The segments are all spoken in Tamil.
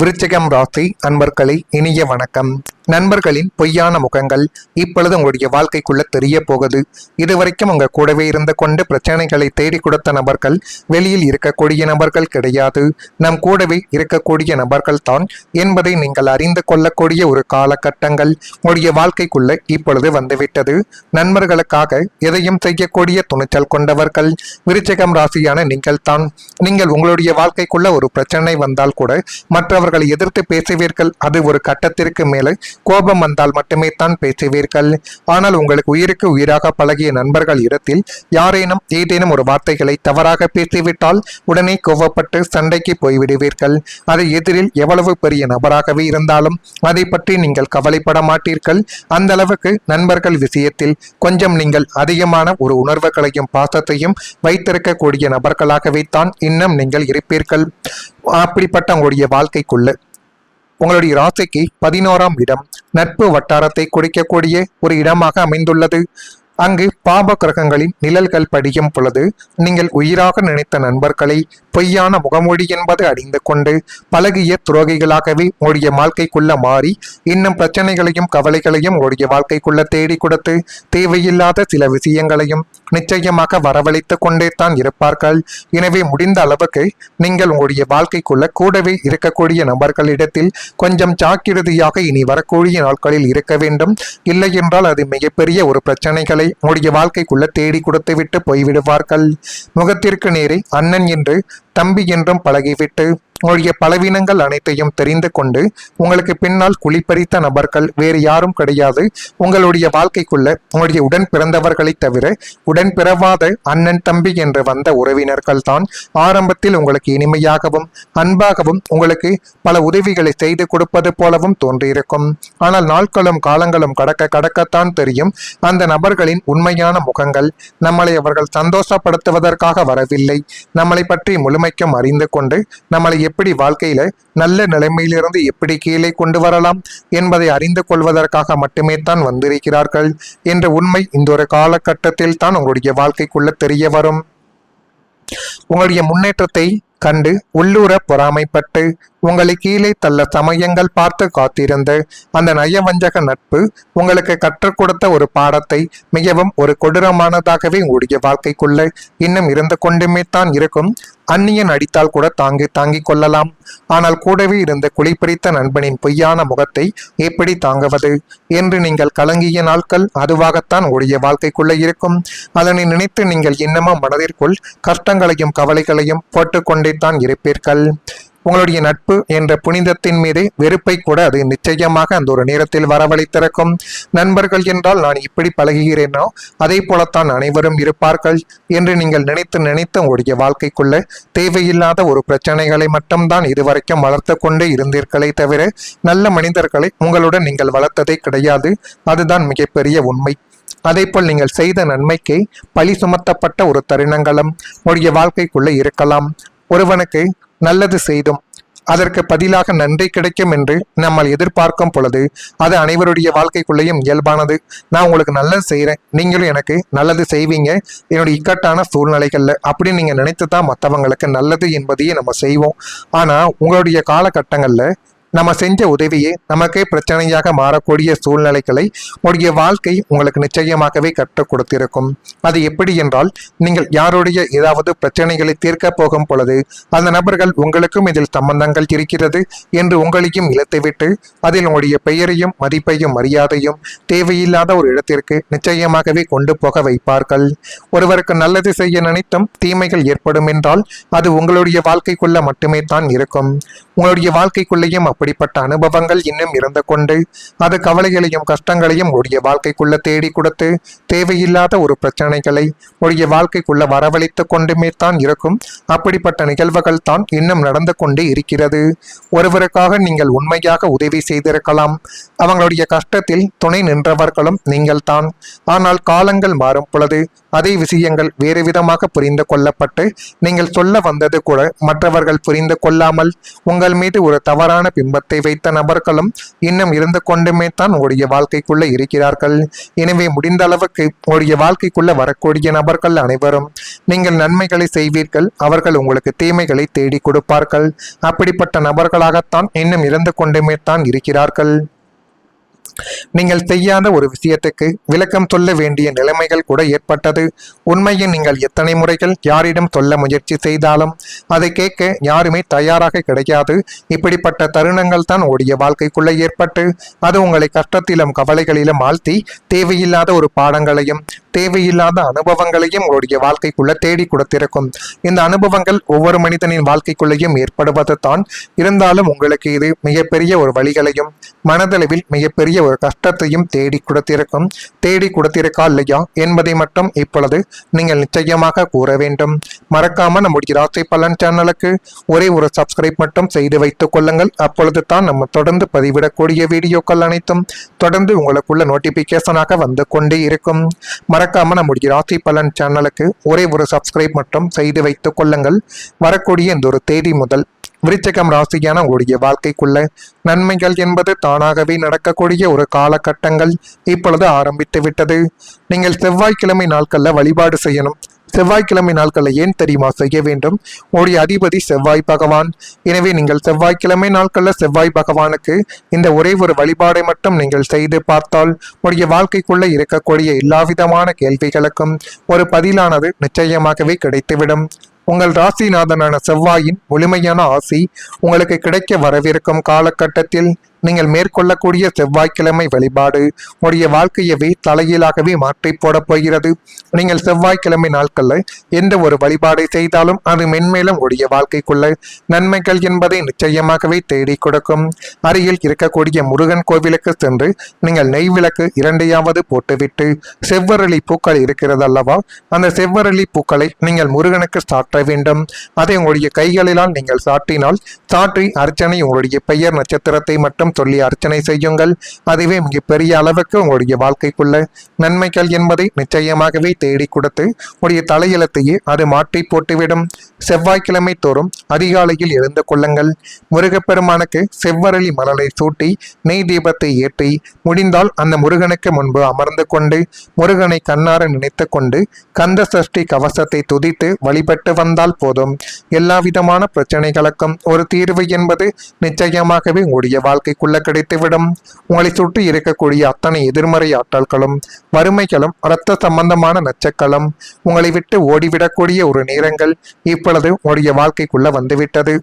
விருச்சிகம் ராசி அன்பர்களே, இனிய வணக்கம். நண்பர்களின் பொய்யான முகங்கள் இப்பொழுது உங்களுடைய வாழ்க்கைக்குள்ள தெரிய போகுது. இதுவரைக்கும் உங்க கூடவே இருந்து கொண்டு பிரச்சனைகளை தேடி கொடுத்த நபர்கள் வெளியில் இருக்கக்கூடிய நபர்கள் கிடையாது, நம் கூடவே இருக்கக்கூடிய நபர்கள் தான் என்பதை நீங்கள் அறிந்து கொள்ளக்கூடிய ஒரு காலகட்டங்கள் உங்களுடைய வாழ்க்கைக்குள்ள இப்பொழுது வந்துவிட்டது. நண்பர்களுக்காக எதையும் செய்யக்கூடிய துணிச்சல் கொண்டவர்கள் விருச்சிகம் ராசியான நீங்கள் தான். நீங்கள் உங்களுடைய வாழ்க்கைக்குள்ள ஒரு பிரச்சனை வந்தால் கூட மற்றவர்களை எதிர்த்து பேசுவீர்கள். அது ஒரு கட்டத்திற்கு மேலே கோபம் வந்தால் மட்டுமே தான் பேசுவீர்கள். ஆனால் உங்களுக்கு உயிருக்கு உயிராக பழகிய நண்பர்கள் இடத்தில் யாரேனும் ஏதேனும் ஒரு வார்த்தைகளை தவறாக பேசிவிட்டால் உடனே கோபப்பட்டு சண்டைக்கு போய்விடுவீர்கள். அது எதிரில் எவ்வளவு பெரிய நபராகவே இருந்தாலும் அதை பற்றி நீங்கள் கவலைப்பட மாட்டீர்கள். அந்த அளவுக்கு நண்பர்கள் விஷயத்தில் கொஞ்சம் நீங்கள் அதிகமான ஒரு உணர்வுகளையும் பாசத்தையும் வைத்திருக்கக்கூடிய நபர்களாகவே தான் இன்னும் நீங்கள் இருப்பீர்கள். அப்படிப்பட்ட உங்களுடைய வாழ்க்கைக்குள்ள உங்களுடைய ராசிக்கு 11ஆம் இடம் நட்பு வட்டாரத்தை குறிக்கக்கூடிய ஒரு இடமாக அமைந்துள்ளது. அங்கு பாப கிரகங்களின் நிழல்கள் படியும் பொழுது நீங்கள் உயிராக நினைத்த நண்பர்களை பொய்யான முகமூடி என்பது அறிந்து கொண்டு பழகிய துரோகிகளாகவே உங்களுடைய வாழ்க்கைக்குள்ள மாறி இன்னும் பிரச்சனைகளையும் கவலைகளையும் உங்களுடைய வாழ்க்கைக்குள்ள தேடி கொடுத்து தேவையில்லாத சில விஷயங்களையும் நிச்சயமாக வரவழைத்து கொண்டே தான் இருப்பார்கள். எனவே முடிந்த அளவுக்கு நீங்கள் உங்களுடைய வாழ்க்கைக்குள்ள கூடவே இருக்கக்கூடிய நபர்களிடத்தில் கொஞ்சம் ஜாக்கிரதையாக இனி வரக்கூடிய நாட்களில் இருக்க வேண்டும். இல்லை என்றால் அது மிகப்பெரிய ஒரு பிரச்சனைகளை உங்களுடைய வாழ்க்கைக்குள்ள தேடி கொடுத்து விட்டு போய்விடுவார்கள். முகத்திற்கு நேரே அண்ணன் என்று தம்பி என்றும் பழகிவிட்டு உங்களுடைய பலவீனங்கள் அனைத்தையும் தெரிந்து கொண்டு உங்களுக்கு பின்னால் குளிப்பறித்த நபர்கள் வேறு யாரும் கிடையாது. உங்களுடைய வாழ்க்கைக்குள்ள உங்களுடைய உடன் பிறந்தவர்களை தவிர உடன் பிறவாத அண்ணன் தம்பி என்று வந்த உறவினர்கள் தான் ஆரம்பத்தில் உங்களுக்கு இனிமையாகவும் அன்பாகவும் உங்களுக்கு பல உதவிகளை செய்து கொடுப்பது போலவும் தோன்றியிருக்கும். ஆனால் நாட்களும் காலங்களும் கடக்கத்தான் தெரியும் அந்த நபர்களின் உண்மையான முகங்கள். நம்மளை அவர்கள் சந்தோஷப்படுத்துவதற்காக வரவில்லை, நம்மளை பற்றி முழுமைக்கும் அறிந்து கொண்டு நம்மளை எப்படி வாழ்க்கையில நல்ல நிலைமையிலிருந்து எப்படி கீழே கொண்டு வரலாம் என்பதை அறிந்து கொள்வதற்காக மட்டுமே தான் வந்திருக்கிறார்கள் என்ற உண்மை இந்த ஒரு காலகட்டத்தில் தான் உங்களுடைய வாழ்க்கைக்குள்ள தெரிய வரும். உங்களுடைய முன்னேற்றத்தை கண்டு உள்ளூர பொறாமைப்பட்டு உங்களை கீழே தள்ள சமயங்கள் பார்த்து காத்திருந்த அந்த நயவஞ்சக நட்பு உங்களுக்கு கற்றுக் கொடுத்த ஒரு பாடத்தை மிகவும் ஒரு கொடூரமானதாகவே உங்களுடைய வாழ்க்கைக்குள்ள இன்னும் இருந்து கொண்டுமே தான் இருக்கும். அந்நியன் அடித்தால் கூட தாங்கிக் கொள்ளலாம், ஆனால் கூடவே இருந்த குளிப்பறித்த நண்பனின் பொய்யான முகத்தை எப்படி தாங்குவது என்று நீங்கள் கலங்கிய நாட்கள் அதுவாகத்தான் உங்களுடைய வாழ்க்கைக்குள்ள இருக்கும். அதனை நினைத்து நீங்கள் இன்னமும் மனதிற்குள் கஷ்டங்களையும் கவலைகளையும் போட்டுக்கொண்டே தான் இருப்பீர்கள். உங்களுடைய நட்பு என்ற புனிதத்தின் மீது வெறுப்பை கூட அது நிச்சயமாக அந்த ஒரு நேரத்தில் வரவழைத்திருக்கும். நண்பர்கள் என்றால் நான் இப்படி பழகுகிறேனோ அதே போலத்தான் அனைவரும் இருப்பார்கள் என்று நீங்கள் நினைத்து உங்களுடைய வாழ்க்கைக்குள்ள தேவையில்லாத ஒரு பிரச்சனைகளை மட்டும்தான் இதுவரைக்கும் வளர்த்து கொண்டே இருந்தீர்களே தவிர நல்ல மனிதர்களை உங்களுடன் நீங்கள் வளர்த்ததே கிடையாது. அதுதான் மிகப்பெரிய உண்மை. அதேபோல் நீங்கள் செய்த நன்மைக்கு பழி சுமத்தப்பட்ட ஒரு தருணங்களும் உங்களுடைய வாழ்க்கைக்குள்ள இருக்கலாம். ஒருவனுக்கு நல்லது செய்தும் அதற்கு பதிலாக நன்றி கிடைக்கும் என்று நம்ம எதிர்பார்க்கும் பொழுது அது அனைவருடைய வாழ்க்கைக்குள்ளேயும் இயல்பானது. நான் உங்களுக்கு நல்லது செய்கிறேன், நீங்களும் எனக்கு நல்லது செய்வீங்க என்னுடைய இக்கட்டான சூழ்நிலைகள்ல அப்படின்னு நீங்க நினைத்து தான் மற்றவங்களுக்கு நல்லது என்பதையே நம்ம செய்வோம். ஆனா உங்களுடைய காலகட்டங்கள்ல நம்ம செஞ்ச உதவியே நமக்கே பிரச்சனையாக மாறக்கூடிய சூழ்நிலைகளை உங்களுடைய வாழ்க்கை உங்களுக்கு நிச்சயமாகவே கற்றுக் கொடுத்திருக்கும். அது எப்படி என்றால், நீங்கள் யாருடைய ஏதாவது பிரச்சனைகளை தீர்க்க போகும் பொழுது அந்த நபர்கள் உங்களுக்கும் இதில் சம்பந்தங்கள் இருக்கிறது என்று உங்களையும் இழுத்துவிட்டு அதில் உங்களுடைய பெயரையும் மதிப்பையும் மரியாதையும் தேவையில்லாத ஒரு இடத்திற்கு நிச்சயமாகவே கொண்டு போக வைப்பார்கள். ஒருவருக்கு நல்லது செய்ய நினைத்தும் தீமைகள் ஏற்படும் என்றால் அது உங்களுடைய வாழ்க்கைக்குள்ள மட்டுமே தான் இருக்கும். உங்களுடைய வாழ்க்கைக்குள்ளேயும் அப்படிப்பட்ட அனுபவங்கள் இன்னும் இருந்து கொண்டு அது கவலைகளையும் கஷ்டங்களையும் உடைய வாழ்க்கைக்குள்ள தேடி கொடுத்து தேவையில்லாத ஒரு பிரச்சனைகளை உடைய வாழ்க்கைக்குள்ள வரவழைத்து கொண்டுமே தான் இருக்கும். அப்படிப்பட்ட நிகழ்வுகள் தான் இன்னும் நடந்து கொண்டே இருக்கிறது. ஒருவருக்காக நீங்கள் உண்மையாக உதவி செய்திருக்கலாம், அவங்களுடைய கஷ்டத்தில் துணை நின்றவர்களும் நீங்கள் தான். ஆனால் காலங்கள் மாறும் பொழுது அதே விஷயங்கள் வேறு விதமாக புரிந்து கொள்ளப்பட்டு நீங்கள் சொல்ல வந்தது கூட மற்றவர்கள் புரிந்து கொள்ளாமல் உங்கள் மீது ஒரு தவறான பிம்பத்தை வைத்த நபர்களும் இன்னும் இருந்து கொண்டுமே தான் உங்களுடைய வாழ்க்கைக்குள்ள இருக்கிறார்கள். எனவே முடிந்த அளவுக்கு உங்களுடைய வாழ்க்கைக்குள்ள வரக்கூடிய நபர்கள் அனைவரும் நீங்கள் நன்மைகளை செய்வீர்கள், அவர்கள் உங்களுக்கு தீமைகளை தேடி கொடுப்பார்கள். அப்படிப்பட்ட நபர்களாகத்தான் இன்னும் இருந்து கொண்டுமே தான் இருக்கிறார்கள். நீங்கள் செய்யாத ஒரு விஷயத்துக்கு விளக்கம் சொல்ல வேண்டிய நிலைமைகள் கூட ஏற்பட்டது. உண்மையை நீங்கள் எத்தனை முறைகள் யாரிடம் சொல்ல முயற்சி செய்தாலும் அதை கேட்க யாருமே தயாராக கிடையாது. இப்படிப்பட்ட தருணங்கள் தான் உங்களுடைய வாழ்க்கைக்குள்ள ஏற்பட்டு அது உங்களை கஷ்டத்திலும் கவலைகளிலும் ஆழ்த்தி தேவையில்லாத ஒரு பாடங்களையும் தேவையில்லாத அனுபவங்களையும் உங்களுடைய வாழ்க்கைக்குள்ள தேடி கொடுத்திருக்கும். இந்த அனுபவங்கள் ஒவ்வொரு மனிதனின் வாழ்க்கைக்குள்ளேயும் ஏற்படுவது தான். இருந்தாலும் உங்களுக்கு இது மிகப்பெரிய ஒரு வழிகளையும் மனதளவில் மிகப்பெரிய ஒரு கஷ்டத்தையும் தேடி கொடுத்திருக்கா இல்லையா என்பதை மட்டும் இப்பொழுது நீங்கள் நிச்சயமாக கூற வேண்டும். மறக்காம நம்முடைய ராசி பலன் சேனலுக்கு ஒரே ஒரு சப்ஸ்கிரைப் மட்டும் செய்து வைத்துக் கொள்ளுங்கள். அப்பொழுது தான் நம்ம தொடர்ந்து பதிவிடக்கூடிய வீடியோக்கள் அனைத்தும் தொடர்ந்து உங்களுக்குள்ள நோட்டிபிகேஷனாக வந்து கொண்டே இருக்கும். மறக்காம நம்முடைய ராசி பலன் சேனலுக்கு ஒரே ஒரு சப்ஸ்கிரைப் மட்டும் செய்து வைத்துக் கொள்ளுங்கள். வரக்கூடிய இந்த ஒரு தேதி முதல் விருச்சிகம் ராசியான உங்களுடைய வாழ்க்கைக்குள்ள நன்மைகள் என்பது தானாகவே நடக்கக்கூடிய ஒரு காலகட்டங்கள் இப்பொழுது ஆரம்பித்து விட்டது. நீங்கள் செவ்வாய்க்கிழமை நாட்கள்ல வழிபாடு செய்யணும். செவ்வாய்க்கிழமை நாட்களில் ஏன் தெரியுமா செய்ய வேண்டும்? உங்களுடைய அதிபதி செவ்வாய் பகவான். எனவே நீங்கள் செவ்வாய்க்கிழமை நாட்களில் செவ்வாய் பகவானுக்கு இந்த ஒரே ஒரு வழிபாடை மட்டும் நீங்கள் செய்து பார்த்தால் உங்களுடைய வாழ்க்கைக்குள்ள இருக்கக்கூடிய எல்லா விதமான கேள்விகளுக்கும் ஒரு பதிலானது நிச்சயமாகவே கிடைத்துவிடும். உங்கள் ராசிநாதனான செவ்வாயின் முழுமையான ஆசி உங்களுக்கு கிடைக்க வரவிருக்கும் காலகட்டத்தில் நீங்கள் மேற்கொள்ளக்கூடிய செவ்வாய்க்கிழமை வழிபாடு உங்களுடைய வாழ்க்கையவே தலையிலாகவே மாற்றி போடப் போகிறது. நீங்கள் செவ்வாய்க்கிழமை நாட்களில் எந்த ஒரு வழிபாடை செய்தாலும் அது மென்மேலும் உங்களுடைய வாழ்க்கைக்குள்ள நன்மைகள் என்பதை நிச்சயமாகவே தேடி கொடுக்கும். அருகில் இருக்கக்கூடிய முருகன் கோவிலுக்கு சென்று நீங்கள் நெய் விளக்கு 2 போட்டுவிட்டு செவ்வரளி பூக்கள் இருக்கிறது அல்லவா, அந்த செவ்வரளி பூக்களை நீங்கள் முருகனுக்கு சாற்ற வேண்டும். அதை உங்களுடைய கைகளிலால் நீங்கள் சாற்றி அர்ச்சனை உங்களுடைய பெயர் நட்சத்திரத்தை மட்டும் சொல்லி அர்ச்சனை செய்யுங்கள். அதுவே மிகப்பெரிய அளவுக்கு உங்களுடைய வாழ்க்கைக்குள்ள நன்மைகள் என்பதை நிச்சயமாகவே தேடி கொடுத்து உங்களுடைய தலையெழுத்தையே அது மாற்றி போட்டுவிடும். செவ்வாய்க்கிழமை தோறும் அதிகாலையில் எழுந்து கொள்ளுங்கள். முருகப்பெருமானுக்கு செவ்வரளி மலரை சூட்டி நெய் தீபத்தை ஏற்றி முடிந்தால் அந்த முருகனுக்கு முன்பு அமர்ந்து கொண்டு முருகனை கண்ணார நினைத்து கொண்டு கந்த சஷ்டி கவசத்தை துதித்து வழிபட்டு வந்தால் போதும். எல்லா விதமான பிரச்சனைகளுக்கும் ஒரு தீர்வு என்பது நிச்சயமாகவே உங்களுடைய வாழ்க்கைக்குள்ள கிடைத்துவிடும். உங்களை சுற்றி இருக்கக்கூடிய அத்தனை எதிர்மறை ஆற்றல்களும் வறுமைகளும் இரத்த சம்பந்தமான நச்சக்களும் உங்களை விட்டு ஓடிவிடக்கூடிய ஒரு நேரங்கள் இப்பொழுது உங்களுடைய வாழ்க்கைக்குள்ள வந்துவிட்டது.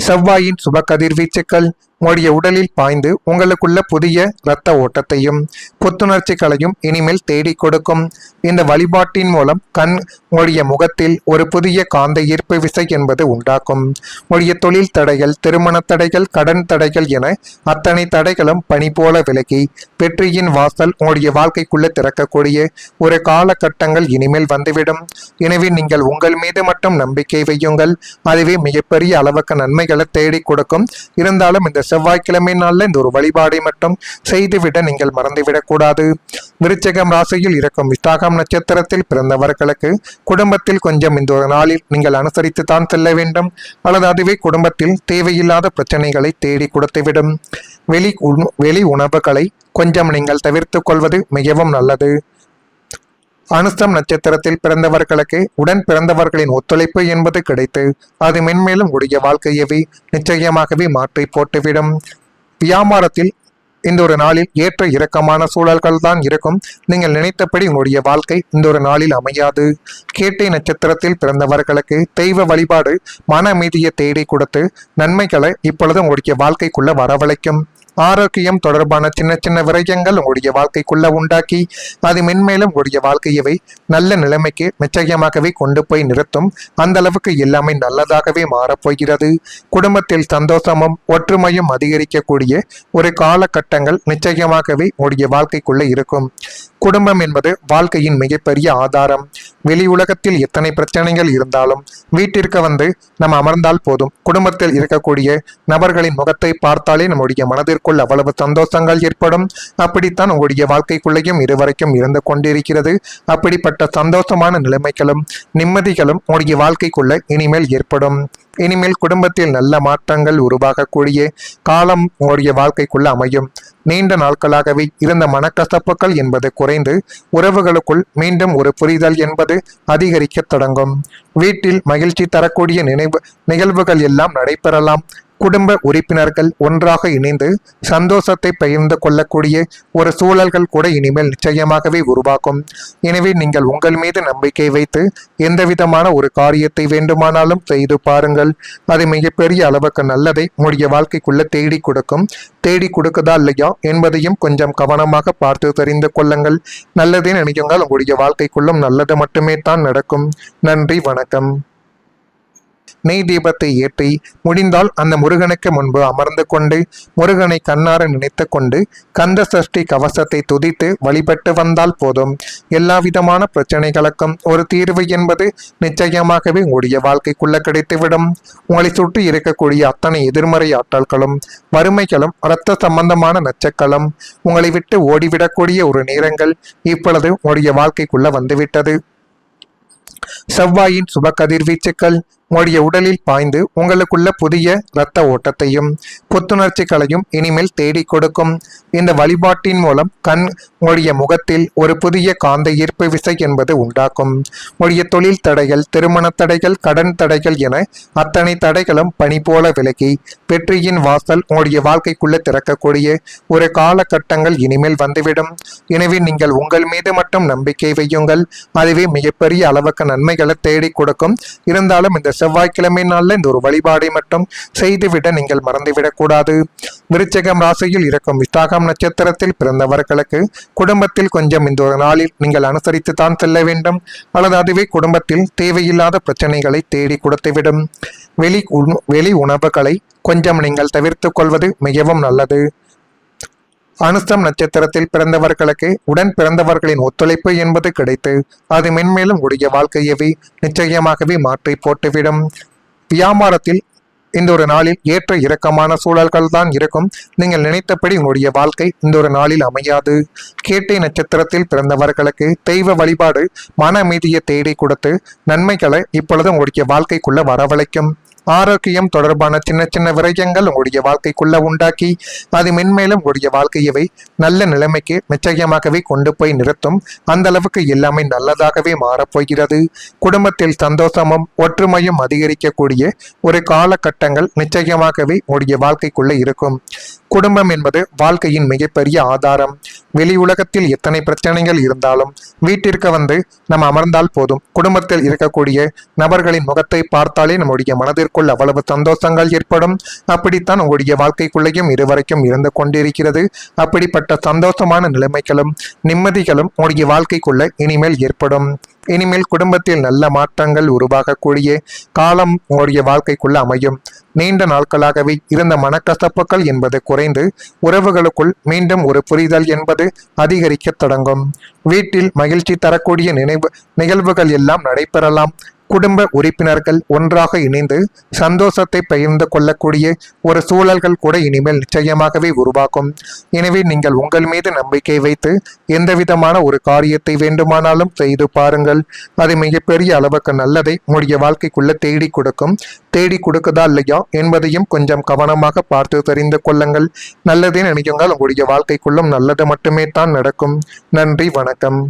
செவ்வாயின் சுப கதிர்வீச்சுக்கள் உங்களுடைய உடலில் பாய்ந்து உங்களுக்குள்ள புதிய இரத்த ஓட்டத்தையும் புத்துணர்ச்சிகளையும் இனிமேல் தேடி கொடுக்கும். இந்த வழிபாட்டின் மூலம் உங்களுடைய முகத்தில் ஒரு புதிய காந்த ஈர்ப்பு விசை என்பது உண்டாக்கும். உங்களுடைய தொழில் தடைகள், திருமண தடைகள், கடன் தடைகள் என அத்தனை தடைகளும் பனி போல விலகி வெற்றியின் வாசல் உங்களுடைய வாழ்க்கைக்குள்ள திறக்கக்கூடிய ஒரு காலகட்டங்கள் இனிமேல் வந்துவிடும். எனவே நீங்கள் உங்கள் மீது மட்டும் நம்பிக்கை வையுங்கள். அதுவே மிகப்பெரிய அளவுக்கு நன்மைகளை தேடி கொடுக்கும். இருந்தாலும் இந்த செவ்வாய்க்கிழமை நாள்ல இந்த ஒரு வழிபாடை மட்டும் செய்துவிட நீங்கள் மறந்துவிடக் கூடாது. விருச்சிகம் ராசியில் இருக்கும் விசாகம் நட்சத்திரத்தில் பிறந்தவர்களுக்கு குடும்பத்தில் கொஞ்சம் இந்த ஒரு நாளில் நீங்கள் அனுசரித்து தான் செல்ல வேண்டும். அல்லது அதுவே குடும்பத்தில் தேவையில்லாத பிரச்சனைகளை தேடி கொடுத்துவிடும். வெளி உணவுகளை கொஞ்சம் நீங்கள் தவிர்த்து கொள்வது மிகவும் நல்லது. அனுசம் நட்சத்திரத்தில் பிறந்தவர்களுக்கு உடன் பிறந்தவர்களின் ஒத்துழைப்பு என்பது கிடைத்து அது மென்மேலும் உடைய வாழ்க்கையவே நிச்சயமாகவே மாற்றி போட்டுவிடும். வியாபாரத்தில் இந்த ஒரு நாளில் ஏற்ற இறக்கமான சூழல்கள் தான் இருக்கும். நீங்கள் நினைத்தபடி உங்களுடைய வாழ்க்கை இந்த ஒரு நாளில் அமையாது. கேட்டை நட்சத்திரத்தில் பிறந்தவர்களுக்கு தெய்வ வழிபாடு மன அமைதியை தேடி கொடுத்து நன்மைகளை இப்பொழுது உங்களுடைய வாழ்க்கைக்குள்ள வரவழைக்கும். ஆரோக்கியம் தொடர்பான சின்ன சின்ன விரயங்கள் உங்களுடைய வாழ்க்கைக்குள்ள உண்டாக்கி அது மென்மேலும் உங்களுடைய வாழ்க்கையவை நல்ல நிலைமைக்கு நிச்சயமாகவே கொண்டு போய் நிறுத்தும். அந்த அளவுக்கு எல்லாமே நல்லதாகவே மாறப்போகிறது. குடும்பத்தில் சந்தோஷமும் ஒற்றுமையும் அதிகரிக்கக்கூடிய ஒரு காலகட்டங்கள் நிச்சயமாகவே உங்களுடைய வாழ்க்கைக்குள்ள இருக்கும். குடும்பம் என்பது வாழ்க்கையின் மிகப்பெரிய ஆதாரம். வெளி உலகத்தில் எத்தனை பிரச்சனைகள் இருந்தாலும் வீட்டிற்கு வந்து நம்ம அமர்ந்தால் போதும். குடும்பத்தில் இருக்கக்கூடிய நபர்களின் முகத்தை பார்த்தாலே நம்முடைய மனதிற்குள் அவ்வளவு சந்தோஷங்கள் ஏற்படும். அப்படித்தான் உங்களுடைய வாழ்க்கைக்குள்ளேயும் இதுவரைக்கும் இருந்து கொண்டிருக்கிறது. அப்படிப்பட்ட சந்தோஷமான நிலைமைகளும் நிம்மதிகளும் உங்களுடைய வாழ்க்கைக்குள்ள இனிமேல் ஏற்படும். இனிமேல் குடும்பத்தில் நல்ல மாற்றங்கள் உருவாகக்கூடிய காலம் உங்களுடைய வாழ்க்கைக்குள்ள அமையும். நீண்ட நாட்களாகவே இருந்த மனக்கசப்புகள் என்பது குறைந்து உறவுகளுக்குள் மீண்டும் ஒரு புரிதல் என்பது அதிகரிக்க தொடங்கும். வீட்டில் மகிழ்ச்சி தரக்கூடிய நிகழ்வுகள் எல்லாம் நடைபெறலாம். குடும்ப உறுப்பினர்கள் ஒன்றாக இணைந்து சந்தோஷத்தை பகிர்ந்து கொள்ளக்கூடிய ஒரு சூழல்கள் கூட இனிமேல் நிச்சயமாகவே உருவாக்கும். எனவே நீங்கள் உங்கள் மீது நம்பிக்கை வைத்து எந்த விதமான ஒரு காரியத்தை வேண்டுமானாலும் செய்து பாருங்கள். அது மிகப்பெரிய அளவுக்கு நல்லதை உங்களுடைய வாழ்க்கைக்குள்ள தேடி கொடுக்கும். தேடி கொடுக்குதா இல்லையா என்பதையும் கொஞ்சம் கவனமாக பார்த்து தெரிந்து கொள்ளுங்கள். நல்லதே நினைக்குங்கள், உங்களுடைய வாழ்க்கைக்குள்ளும் நல்லது மட்டுமே தான் நடக்கும். நன்றி, வணக்கம். நெய் தீபத்தை ஏற்றி முடிந்தால் அந்த முருகனுக்கு முன்பு அமர்ந்து கொண்டு முருகனை கண்ணார நினைத்து கொண்டு கந்த சஷ்டி கவசத்தை துதித்து வழிபட்டு வந்தால் போதும். எல்லா விதமான பிரச்சனைகளுக்கும் ஒரு தீர்வு என்பது நிச்சயமாகவே உங்களுடைய வாழ்க்கைக்குள்ள கிடைத்துவிடும். உங்களை சுற்றி இருக்கக்கூடிய அத்தனை எதிர்மறை ஆற்றல்களும் வறுமைகளும் இரத்த சம்பந்தமான நச்சக்களும் உங்களை விட்டு ஓடிவிடக்கூடிய ஒரு நேரங்கள் இப்பொழுது உங்களுடைய வாழ்க்கைக்குள்ள வந்துவிட்டது. செவ்வாயின் சுப கதிர்வீச்சுக்கள் உங்களுடைய உடலில் பாய்ந்து உங்களுக்குள்ள புதிய இரத்த ஓட்டத்தையும் புத்துணர்ச்சிகளையும் இனிமேல் தேடி கொடுக்கும். இந்த வழிபாட்டின் மூலம் உங்களுடைய முகத்தில் ஒரு புதிய காந்த ஈர்ப்பு விசை என்பது உண்டாக்கும். உங்களுடைய தொழில் தடைகள், திருமண தடைகள், கடன் தடைகள் என அத்தனை தடைகளும் பனி போல விலகி வெற்றியின் வாசல் உங்களுடைய வாழ்க்கைக்குள்ள திறக்கக்கூடிய ஒரு காலகட்டங்கள் இனிமேல் வந்துவிடும். எனவே நீங்கள் உங்கள் மீது மட்டும் நம்பிக்கை வையுங்கள். அதுவே மிகப்பெரிய அளவுக்கு நன்மைகளை தேடி கொடுக்கும். இருந்தாலும் இந்த செவ்வாய்க்கிழமை நாள்ல இந்த ஒரு வழிபாடை மட்டும் செய்துவிட நீங்கள் மறந்துவிடக் கூடாது. விருச்சிகம் ராசியில் இருக்கும் விசாகம் நட்சத்திரத்தில் பிறந்தவர்களுக்கு குடும்பத்தில் கொஞ்சம் இந்த ஒரு நாளில் நீங்கள் அனுசரித்து தான் செல்ல வேண்டும். அல்லது அதுவே குடும்பத்தில் தேவையில்லாத பிரச்சனைகளை தேடி கொடுத்துவிடும். வெளி உணவுகளை கொஞ்சம் நீங்கள் தவிர்த்து கொள்வது மிகவும் நல்லது. அனுசம் நட்சத்திரத்தில் பிறந்தவர்களுக்கு உடன் பிறந்தவர்களின் ஒத்துழைப்பு என்பது கிடைத்து அது மென்மேலும் உடைய வாழ்க்கையவே நிச்சயமாகவே மாற்றி போட்டுவிடும். வியாபாரத்தில் இந்த ஒரு நாளில் ஏற்ற இறக்கமான சூழல்கள் தான் இருக்கும். நீங்கள் நினைத்தபடி உங்களுடைய வாழ்க்கை இந்த ஒரு நாளில் அமையாது. கேட்டை நட்சத்திரத்தில் பிறந்தவர்களுக்கு தெய்வ வழிபாடு மன அமைதியை தேடி கொடுத்து நன்மைகளை இப்பொழுது உங்களுடைய வாழ்க்கைக்குள்ள வரவழைக்கும். ஆரோக்கியம் தொடர்பான சின்ன சின்ன விரயங்கள் உங்களுடைய வாழ்க்கைக்குள்ள உண்டாக்கி அது மென்மேலும் உங்களுடைய வாழ்க்கையவை நல்ல நிலைமைக்கு நிச்சயமாகவே கொண்டு போய் நிறுத்தும். அந்த அளவுக்கு எல்லாமே நல்லதாகவே மாறப்போகிறது. குடும்பத்தில் சந்தோஷமும் ஒற்றுமையும் அதிகரிக்கக்கூடிய ஒரு காலகட்டங்கள் நிச்சயமாகவே உங்களுடைய வாழ்க்கைக்குள்ள இருக்கும். குடும்பம் என்பது வாழ்க்கையின் மிகப்பெரிய ஆதாரம். வெளி உலகத்தில் எத்தனை பிரச்சனைகள் இருந்தாலும் வீட்டிற்கு வந்து நம்ம அமர்ந்தால் போதும். குடும்பத்தில் இருக்கக்கூடிய நபர்களின் முகத்தை பார்த்தாலே நம்முடைய மனதிற்குள் அவ்வளவு சந்தோஷங்கள் ஏற்படும். அப்படித்தான் உங்களுடைய வாழ்க்கைக்குள்ளேயும் இதுவரைக்கும் இருந்து கொண்டிருக்கிறது. அப்படிப்பட்ட சந்தோஷமான நிலைமைகளும் நிம்மதிகளும் உங்களுடைய வாழ்க்கைக்குள்ள இனிமேல் ஏற்படும். இனிமேல் குடும்பத்தில் நல்ல மாற்றங்கள் உருவாகக்கூடிய காலம் உங்களுடைய வாழ்க்கைக்குள்ள அமையும். நீண்ட நாட்களாகவே இருந்த மனக்கசப்புகள் என்பது குறைந்து உறவுகளுக்குள் மீண்டும் ஒரு புரிதல் என்பது அதிகரிக்க தொடங்கும். வீட்டில் மகிழ்ச்சி தரக்கூடிய நிகழ்வுகள் எல்லாம் நடைபெறலாம். குடும்ப உறுப்பினர்கள் ஒன்றாக இணைந்து சந்தோஷத்தை பகிர்ந்து கொள்ளக்கூடிய ஒரு சூழல்கள் கூட இனிமேல் நிச்சயமாகவே உருவாக்கும். எனவே நீங்கள் உங்கள் மீது நம்பிக்கை வைத்து எந்த விதமான ஒரு காரியத்தை வேண்டுமானாலும் செய்து பாருங்கள். அது மிகப்பெரிய அளவுக்கு நல்லதை உங்களுடைய வாழ்க்கைக்குள்ள தேடி கொடுக்கும். தேடி கொடுக்குதா இல்லையா என்பதையும் கொஞ்சம் கவனமாக பார்த்து தெரிந்து கொள்ளுங்கள். நல்லதே நினைக்குங்கள், உங்களுடைய வாழ்க்கைக்குள்ளும் நல்லது மட்டுமே தான் நடக்கும். நன்றி, வணக்கம்.